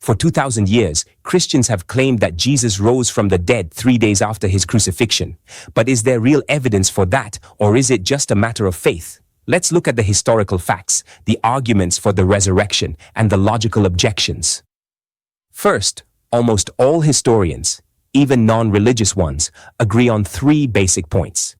For 2,000 years, Christians have claimed that Jesus rose from the dead 3 days after his crucifixion. But is there real evidence for that, or is it just a matter of faith? Let's look at the historical facts, the arguments for the resurrection, and the logical objections. First, almost all historians, even non-religious ones, agree on 3 basic points.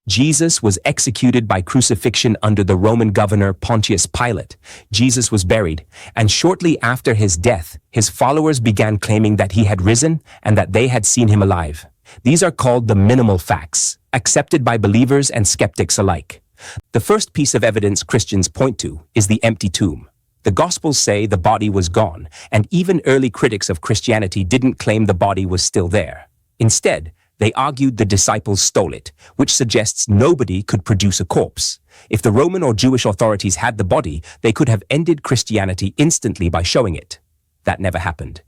Jesus was executed by crucifixion under the Roman governor Pontius Pilate. Jesus was buried, and shortly after his death, his followers began claiming that he had risen and that they had seen him alive. These are called the minimal facts, accepted by believers and skeptics alike. The first piece of evidence Christians point to is the empty tomb. The Gospels say the body was gone, and even early critics of Christianity didn't claim the body was still there. Instead, they argued the disciples stole it, which suggests nobody could produce a corpse. If the Roman or Jewish authorities had the body, they could have ended Christianity instantly by showing it. That never happened.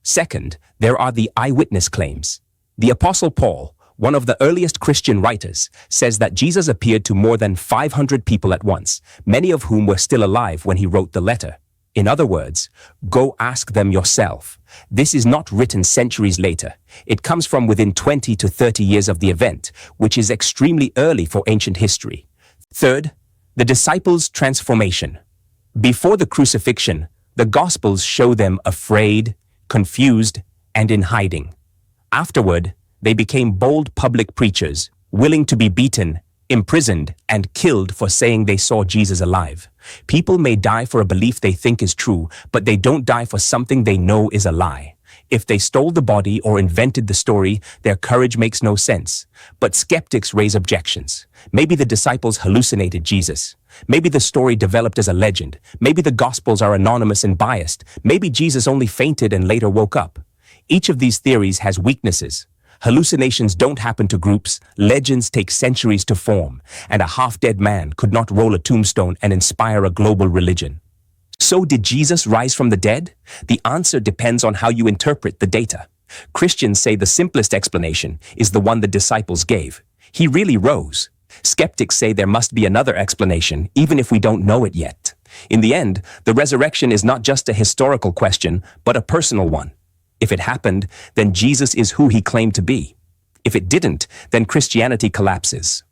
Second, there are the eyewitness claims. The Apostle Paul, one of the earliest Christian writers, says that Jesus appeared to more than 500 people at once, many of whom were still alive when he wrote the letter. In other words, go ask them yourself. This is not written centuries later. It comes from within 20 to 30 years of the event, which is extremely early for ancient history. Third, the disciples' transformation. Before the crucifixion, the Gospels show them afraid, confused, and in hiding. Afterward, they became bold public preachers, willing to be beaten, imprisoned, and killed for saying they saw Jesus alive. People may die for a belief they think is true, but they don't die for something they know is a lie. If they stole the body or invented the story, their courage makes no sense. But skeptics raise objections. Maybe the disciples hallucinated Jesus. Maybe the story developed as a legend. Maybe the Gospels are anonymous and biased. Maybe Jesus only fainted and later woke up. Each of these theories has weaknesses. Hallucinations don't happen to groups, legends take centuries to form, and a half-dead man could not roll a tombstone and inspire a global religion. So did Jesus rise from the dead? The answer depends on how you interpret the data. Christians say the simplest explanation is the one the disciples gave. He really rose. Skeptics say there must be another explanation, even if we don't know it yet. In the end, the resurrection is not just a historical question, but a personal one. If it happened, then Jesus is who he claimed to be. If it didn't, then Christianity collapses.